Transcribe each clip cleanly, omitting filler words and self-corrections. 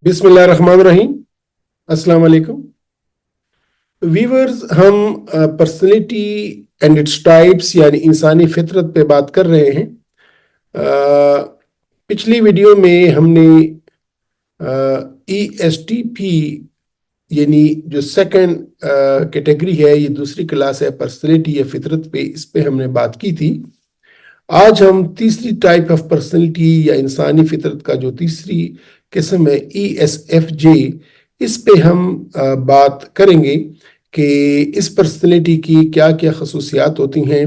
बिस्मिल्लाहिर्रहमानिर्रहीम। अस्सलाम वालेकुम व्यूअर्स। हम पर्सनैलिटी एंड इट्स टाइप्स यानी इंसानी फितरत पे बात कर रहे हैं। पिछली वीडियो में हमने ESTP यानी जो सेकंड कैटेगरी है, ये दूसरी क्लास है पर्सनैलिटी या फितरत पे, इस पे हमने बात की थी। आज हम तीसरी टाइप ऑफ पर्सनैलिटी या इंसानी फितरत का जो तीसरी किस्म है ESFJ, इस पे हम बात करेंगे कि इस पर्सनैलिटी की क्या क्या खसूसियात होती हैं।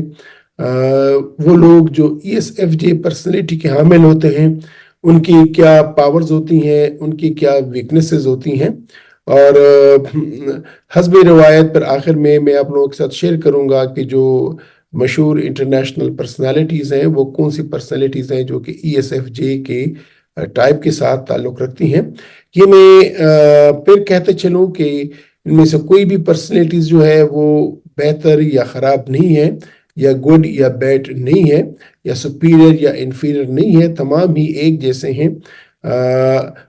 वो लोग जो ESFJ पर्सनैलिटी के हामिल होते हैं उनकी क्या पावर्स होती हैं, उनकी क्या वीकनेसेस होती हैं, और हस्ब रवायत पर आखिर में मैं आप लोगों के साथ शेयर करूंगा कि जो मशहूर इंटरनेशनल पर्सनालिटीज़ हैं वो कौन सी पर्सनालिटीज़ हैं जो कि ESFJ के टाइप के साथ ताल्लुक़ रखती हैं। ये मैं फिर कहते चलूँ कि इनमें से कोई भी पर्सनालिटीज़ जो है वो बेहतर या ख़राब नहीं है, या गुड या बैड नहीं है, या सुपीरियर या इन्फीरियर नहीं है, तमाम ही एक जैसे हैं।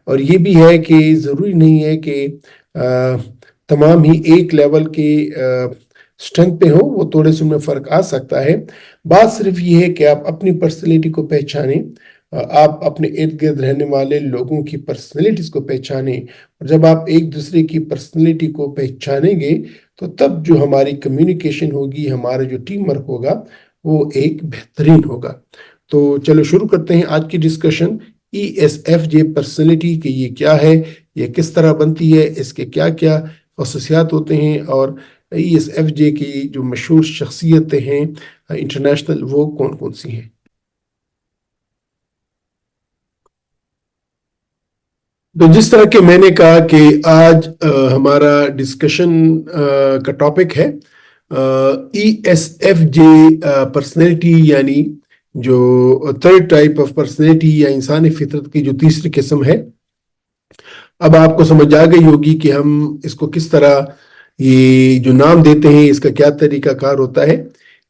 और ये भी है कि ज़रूरी नहीं है कि तमाम ही एक लेवल के स्ट्रेंथ पे हो, वो थोड़े से उनमें फ़र्क आ सकता है। बात सिर्फ ये है कि आप अपनी पर्सनैलिटी को पहचानें, आप अपने इर्द गिर्द रहने वाले लोगों की पर्सनैलिटीज़ को पहचानें, और जब आप एक दूसरे की पर्सनैलिटी को पहचानेंगे तो तब जो हमारी कम्युनिकेशन होगी, हमारा जो टीम वर्क होगा, वो एक बेहतरीन होगा। तो चलो शुरू करते हैं आज की डिस्कशन। ESFJ पर्सनैलिटी कि ये क्या है, ये किस तरह बनती है, इसके क्या क्या खसूसियात होते हैं, और ESFJ की जो मशहूर शख्सियतें हैं इंटरनेशनल, वो कौन कौन सी हैं। तो जिस तरह के मैंने कहा कि आज हमारा डिस्कशन का टॉपिक है ESFJ पर्सनैलिटी, यानी जो थर्ड टाइप ऑफ पर्सनैलिटी या इंसानी फितरत की जो तीसरी किस्म है। अब आपको समझ आ गई होगी कि हम इसको किस तरह ये जो नाम देते हैं इसका क्या तरीका कार होता है।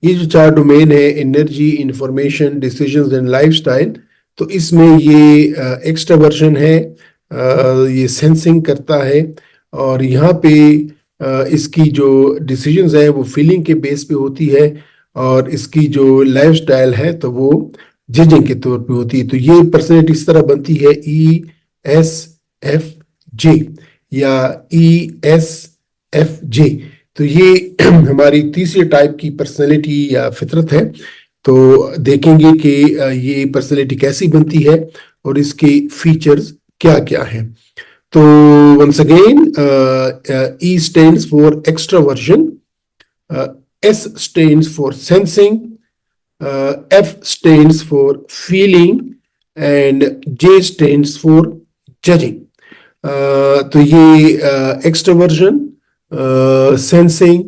ये जो चार डोमेन है, energy, information, decisions and lifestyle, तो इसमें ये एक्सट्रावर्जन है, ये सेंसिंग करता है, और यहाँ पे इसकी जो डिसीजंस है वो फीलिंग के बेस पे होती है, और इसकी जो लाइफस्टाइल है तो वो जजिंग के तौर पे होती है। तो ये पर्सनैलिटी इस तरह बनती है ESFJ या ESFJ। तो ये हमारी तीसरी टाइप की पर्सनैलिटी या फितरत है। तो देखेंगे कि ये पर्सनैलिटी कैसी बनती है और इसके फीचर्स क्या क्या हैं। तो once again, E stands for extraversion, S stands for sensing, F stands for feeling, and J stands for judging. तो ये एक्सट्रोवर्जन, सेंसिंग,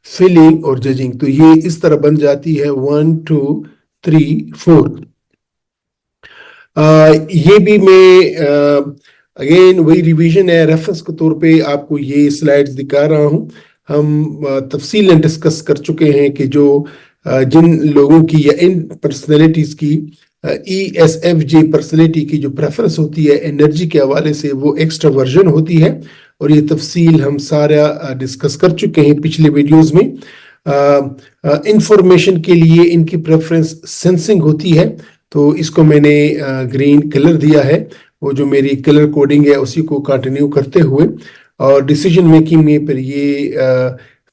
फीलिंग और जजिंग, तो ये इस तरह बन जाती है 1 2 3 4। ये भी मैं अगेन वही रिवीजन है, रेफरेंस के तौर पे आपको ये स्लाइड्स दिखा रहा हूँ। हम तफसीलन डिस्कस कर चुके हैं कि जो जिन लोगों की या इन पर्सनैलिटीज़ की ESFJ पर्सनैलिटी की जो प्रेफरेंस होती है एनर्जी के हवाले से, वो एक्स्ट्रावर्जन होती है, और ये तफसील हम सारा डिस्कस कर चुके हैं पिछले वीडियोज़ में। इंफॉर्मेशन के लिए इनकी प्रेफरेंस सेंसिंग होती है, तो इसको मैंने ग्रीन कलर दिया है, वो जो मेरी कलर कोडिंग है उसी को कंटिन्यू करते हुए। और डिसीजन मेकिंग में फिर ये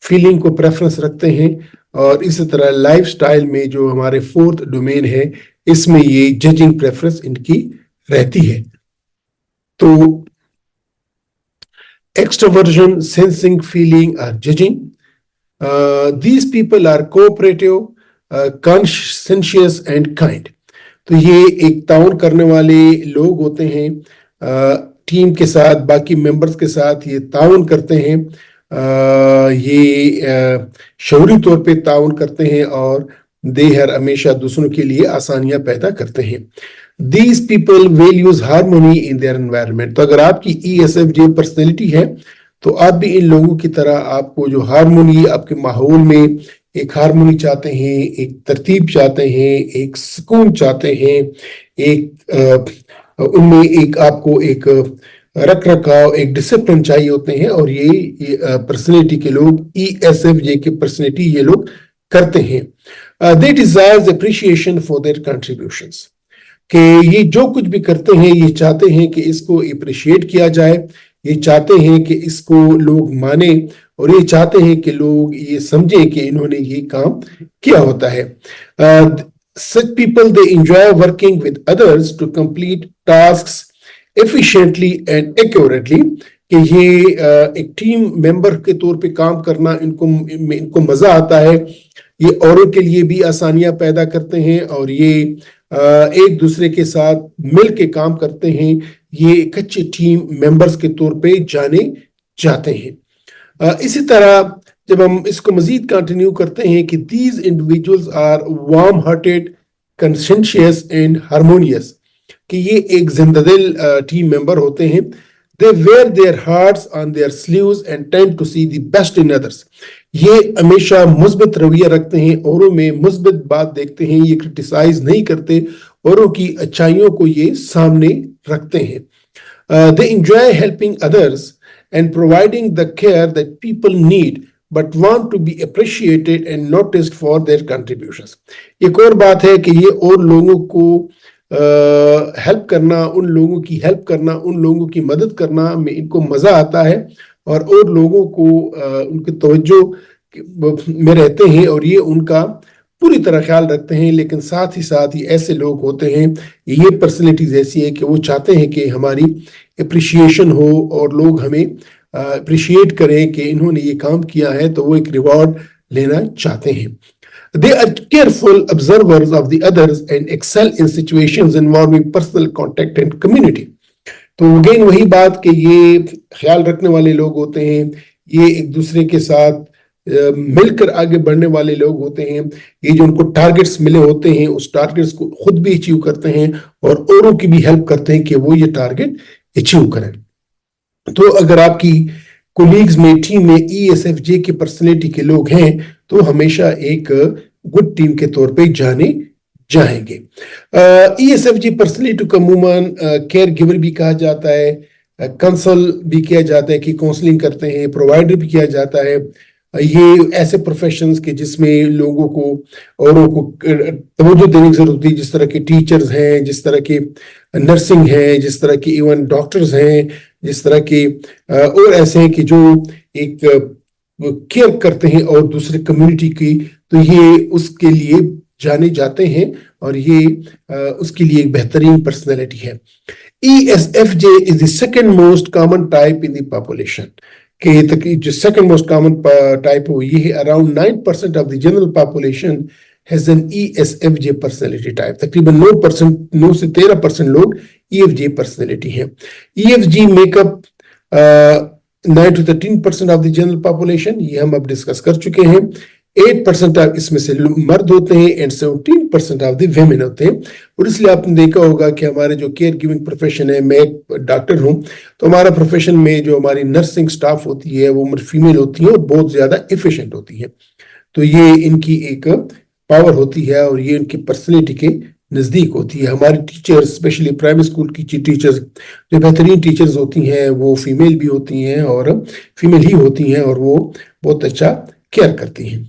फीलिंग को प्रेफरेंस रखते हैं, और इसी तरह लाइफस्टाइल में जो हमारे फोर्थ डोमेन है, इसमें ये जजिंग प्रेफरेंस इनकी रहती है। तो एक्सट्रोवर्जन, सेंसिंग, फीलिंग और judging, these people are cooperative, conscientious and kind. तो ये एक ताउन करने वाले लोग होते हैं, टीम के साथ, बाकी मेंबर्स के साथ ये ताउन करते हैं, ये शऊरी तौर पे ताउन करते हैं, और देहर हमेशा दूसरों के लिए आसानियां पैदा करते हैं। These people values harmony in their environment. तो अगर आपकी ESFJ पर्सनैलिटी है तो आप भी इन लोगों की तरह आपको जो हारमोनी, आपके माहौल में एक हारमोनी चाहते हैं, एक तरतीब चाहते हैं, एक सुकून चाहते हैं, एक उनमें एक आपको एक रख रखाव, एक डिसिप्लिन चाहिए होते हैं, और ये पर्सनैलिटी के लोग, ESFJ के पर्सनैलिटी ये लोग करते हैं। They desires appreciation for their contributions, कि ये जो कुछ भी करते हैं ये चाहते हैं कि इसको अप्रिशिएट किया जाए, ये चाहते हैं कि इसको लोग माने, और ये चाहते हैं कि लोग ये समझें कि इन्होंने ये काम किया होता है। Such people, they enjoy working with others to complete tasks efficiently and accurately, कि ये एक टीम मेंबर के तौर पे काम करना इनको मजा आता है। ये औरों के लिए भी आसानियां पैदा करते हैं, और ये एक दूसरे के साथ मिल के काम करते हैं। ये एक अच्छे टीम मेंबर्स के तौर पे जाने जाते हैं। इसी तरह जब हम इसको मजीद कंटिन्यू करते हैं कि these individuals are warm hearted, conscientious and harmonious, कि ये एक जिंदादिल टीम मेंबर होते हैं। They wear their hearts on their sleeves and tend to see the best in others. ये हमेशा मुस्बत रवैया रखते हैं, औरों में मुस्बत बात देखते हैं, ये क्रिटिसाइज नहीं करते, औरों की अच्छाइयों को ये सामने रखते हैं। They enjoy helping others and providing the care that people need, but want to be appreciated and noticed for their contributions. एक और बात है कि ये और लोगों को हेल्प करना, उन लोगों की हेल्प करना, उन लोगों की मदद करना में इनको मजा आता है, और लोगों को उनके तवज्जो में रहते हैं, और ये उनका पूरी तरह ख्याल रखते हैं। लेकिन साथ ही साथ ये ऐसे लोग होते हैं, ये पर्सनैलिटीज ऐसी है कि वो चाहते हैं कि हमारी अप्रिशिएशन हो, और लोग हमें अप्रिशिएट करें कि इन्होंने ये काम किया है, तो वो एक रिवॉर्ड लेना चाहते हैं। They are careful observers of the others and excel in situations involving personal contact and community. तो अगेन वही बात कि ये ख्याल रखने वाले लोग होते हैं, ये एक दूसरे के साथ मिलकर आगे बढ़ने वाले लोग होते हैं। ये जो उनको टारगेट्स मिले होते हैं, उस टारगेट्स को खुद भी अचीव करते हैं, और औरों की भी हेल्प करते हैं कि वो ये टारगेट अचीव करें। तो अगर आपकी कोलीग्स में, टीम में ESFJ की पर्सनैलिटी के लोग हैं, तो हमेशा एक गुड टीम के तौर पे जाने जाएंगे। ESFJ पर्सनैलिटी को अमूमन केयर गिवर भी कहा जाता है, कंसल भी किया जाता है कि काउंसलिंग करते हैं, प्रोवाइडर भी किया जाता है। ये ऐसे प्रोफेशंस के जिसमें लोगों को, औरों को तवज्जो देने की जरूरत होती है, जिस तरह के टीचर्स हैं, जिस तरह के नर्सिंग है, जिस तरह के इवन डॉक्टर्स हैं, जिस तरह के और ऐसे हैं कि जो एक केयर करते हैं और दूसरे कम्युनिटी की, तो ये उसके लिए जाने जाते हैं, और ये उसके लिए एक बेहतरीन पर्सनैलिटी है। ESFJ is the second most common type in the population, कि जो सेकंड मोस्ट कॉमन टाइप हो ये है। Around 9% of the general population has an ESFJ personality type. तकरीबन 9 से 13% लोग EFJ पर्सनैलिटी हैं। EFG makeup 9 to 13% of the general population, ये हम अब डिस्कस कर चुके हैं। 8% इसमें से मर्द होते हैं, एंड 17% ऑफ द विमेन होते हैं। और इसलिए आपने देखा होगा कि हमारे जो केयर गिविंग प्रोफेशन है, मैं एक डॉक्टर हूं, तो हमारा प्रोफेशन में जो हमारी नर्सिंग स्टाफ होती है वो फीमेल होती है, और बहुत ज्यादा एफिशिएंट होती है। तो ये इनकी एक पावर होती है, और ये इनकी पर्सनैलिटी के नजदीक होती है। हमारी टीचर्स, स्पेशली प्राइमरी स्कूल की टीचर्स, जो बेहतरीन टीचर्स होती हैं, वो फीमेल भी होती हैं, और फीमेल ही होती हैं, और वो बहुत अच्छा केयर करती हैं।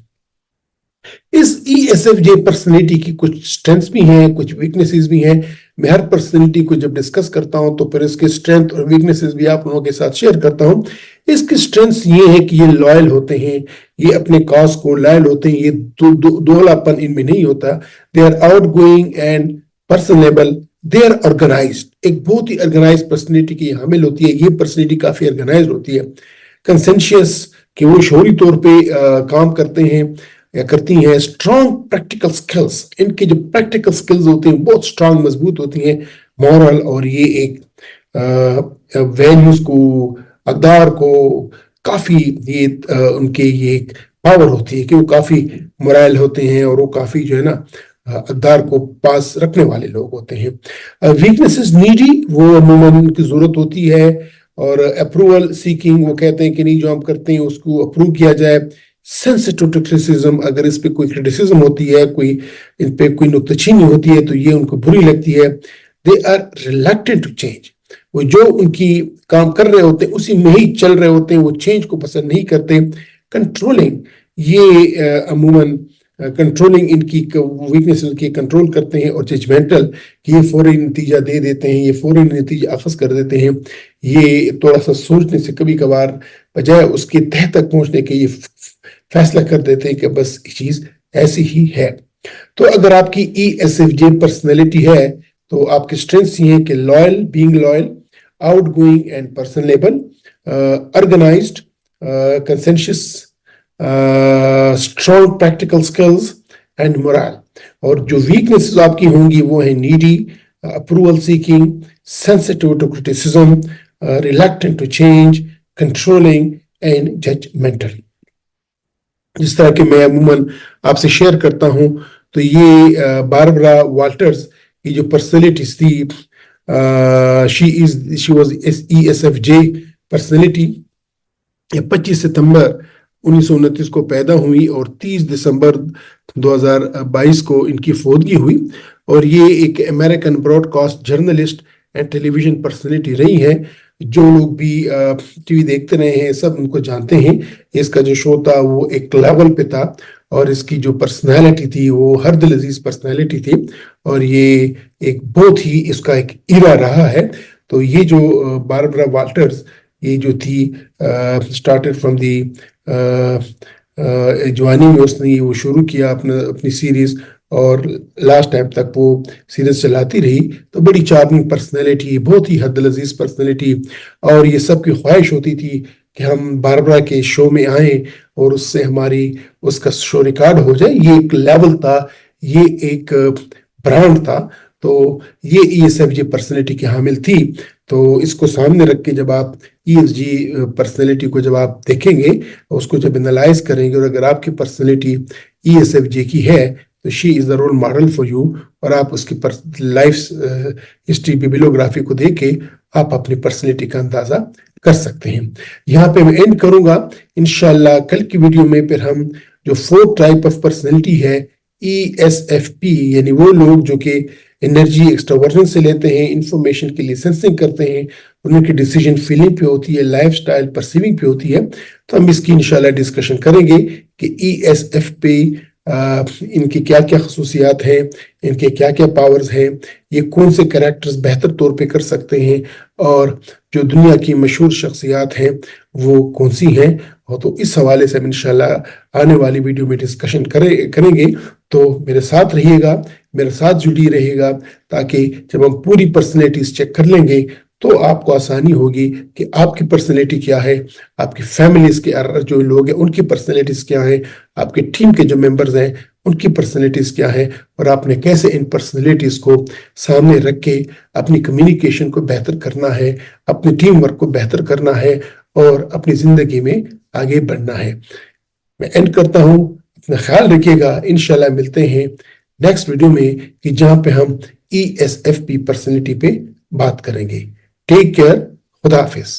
इस ESFJ पर्सनैलिटी की कुछ स्ट्रेंथ्स भी हैं, कुछ वीकनेसेस भी हैं। मैं हर पर्सनैलिटी को जब डिस्कस करता हूं तो फिर इसके स्ट्रेंथ और वीकनेसेस भी आप लोगों के साथ शेयर करता हूं। इसकी स्ट्रेंथ्स ये है कि ये लॉयल होते हैं, ये अपने कॉज को लॉयल होते हैं, ये दोहलापन इनमें नहीं होता। They are outgoing and personable, they are organised. एक बहुत ही ऑर्गेनाइज्ड पर्सनैलिटी की हामिल होती है। ये पर्सनैलिटी काफी ऑर्गेनाइज्ड होती है। कंसेंशियस, कि वो शौरी तौर पे काम करते हैं या करती हैं। स्ट्रॉन्ग प्रैक्टिकल स्किल्स, इनके जो प्रैक्टिकल स्किल्स होते हैं बहुत स्ट्रॉन्ग, मजबूत होती हैं। मॉरल, और ये एक वैल्यूज को, अक़दार को काफी ये उनके ये एक पावर होती है कि वो काफी मोरल होते हैं, और वो काफी जो है ना अक़दार को पास रखने वाले लोग होते हैं। वीकनेसेस, नीडी, वो अमूमन उनकी जरूरत होती है। और अप्रूवल सीकिंग, वो कहते हैं कि नहीं जो हम करते हैं उसको अप्रूव किया जाए। सेंसिटिव टू क्रिटिसिज्म, अगर इस पे कोई क्रिटिसिज्म होती है, कोई इन पे कोई नुक्ताचीनी होती है, तो ये उनको बुरी लगती है। They are reluctant to change, وہ جو ان کی کام کر رہے ہوتے ہیں اسی میں ہی چل رہے ہوتے ہیں, وہ چینج کو پسند نہیں کرتے. کنٹرولنگ, یہ عموماً کنٹرولنگ ان کی ویکنیس کی کنٹرول کرتے ہیں, اور ججمنٹل کہ یہ فوری نتیجہ دے دیتے ہیں, یہ فوری نتیجہ اخذ کر دیتے ہیں, یہ تھوڑا سا سوچنے سے کبھی کبھار بجائے اس کے تہ تک پہنچنے کے یہ فیصلہ کر دیتے ہیں کہ بس یہ چیز ایسی ہی ہے. تو اگر آپ کی ESFJ پرسنالٹی ہے تو آپ کے اسٹرینگس یہ ہیں کہ loyal, being loyal, outgoing and personable, organised, conscientious, strong practical skills and moral. اور جو ویکنیسز آپ کی ہوں گی وہ ہیں needy, approval seeking, sensitive to criticism, reluctant to change, controlling and judgmental. جس طرح کہ میں عموماً آپ سے شیئر کرتا ہوں تو یہ باربرا والٹرز کی جو پرسنالٹیز تھی, she was ESFJ پرسنالٹی. 25 ستمبر 1929 کو پیدا ہوئی اور 30 دسمبر 2022 کو ان کی فوتگی ہوئی. اور یہ ایک American broadcast journalist and television personality رہی ہے. جو لوگ بھی ٹی وی دیکھتے رہے ہیں سب ان کو جانتے ہیں. اس کا جو شو تھا وہ ایک لیول پہ تھا, اور اس کی جو پرسنالٹی تھی وہ ہر دل عزیز پرسنالٹی تھی, اور یہ ایک بہت ہی اس کا ایک ایرا رہا ہے. تو یہ جو باربرا والٹرز یہ جو تھی اسٹارٹڈ فرام دی جوانی میں اس نے وہ شروع کیا اپنی سیریز, اور لاسٹ ٹائم تک وہ سیریز چلاتی رہی. تو بڑی چارمنگ پرسنالٹی, بہت ہی حد العزیز پرسنالٹی, اور یہ سب کی خواہش ہوتی تھی کہ ہم باربرا کے شو میں آئیں اور اس سے ہماری اس کا شو ریکارڈ ہو جائے. یہ ایک لیول تھا, یہ ایک برانڈ تھا. تو یہ ESFJ پرسنالٹی کی حامل تھی. تو اس کو سامنے رکھ کے جب آپ ESFJ پرسنالٹی کو جب آپ دیکھیں گے, اس کو جب انالائز کریں گے, اور اگر آپ کی پرسنالٹی ESFJ کی ہے تو she is the role model for you, اور آپ اس کی لائف ہسٹری بیبلیوگرافی کو دیکھ کے آپ اپنی پرسنالٹی کا اندازہ کر سکتے ہیں. یہاں پہ میں اینڈ کروں گا. انشاءاللہ کل کی ویڈیو میں پھر ہم جو 4 ٹائپ آف پرسنالٹی ہے ESFP, یعنی وہ لوگ جو کہ انرجی ایکسٹراورژن سے لیتے ہیں, انفارمیشن کے لیے سینسنگ کرتے ہیں, ان کی ڈیسیجن فیلنگ پہ ہوتی ہے, لائف سٹائل پرسیونگ پہ ہوتی ہے. تو ہم اس کی انشاءاللہ ڈسکشن کریں گے کہ ESFP ان کی کیا کیا خصوصیات ہیں, ان کے کیا کیا پاورز ہیں, یہ کون سے کریکٹرز بہتر طور پہ کر سکتے ہیں, اور جو دنیا کی مشہور شخصیات ہیں وہ کون سی ہیں. اور تو اس حوالے سے ہم انشاءاللہ آنے والی ویڈیو میں ڈسکشن کریں گے. تو میرے ساتھ رہیے گا, میرے ساتھ جڑی رہے گا, تاکہ جب ہم پوری پرسنالٹیز چیک کر لیں گے تو آپ کو آسانی ہوگی کہ آپ کی پرسنالٹی کیا ہے, آپ کی فیملیز کے جو لوگ ہیں ان کی پرسنالٹیز کیا ہیں, آپ کے ٹیم کے جو ممبرز ہیں ان کی پرسنالٹیز کیا ہیں, اور آپ نے کیسے ان پرسنالٹیز کو سامنے رکھ کے اپنی کمیونیکیشن کو بہتر کرنا ہے, اپنی ٹیم ورک کو بہتر کرنا ہے, اور اپنی زندگی میں آگے بڑھنا ہے. میں اینڈ کرتا ہوں, اپنا خیال رکھیے گا. انشاءاللہ ملتے ہیں نیکسٹ ویڈیو میں کہ جہاں پہ ہم ESFP پرسنالٹی پہ بات کریں گے. ٹیک کیئر, خدا حافظ.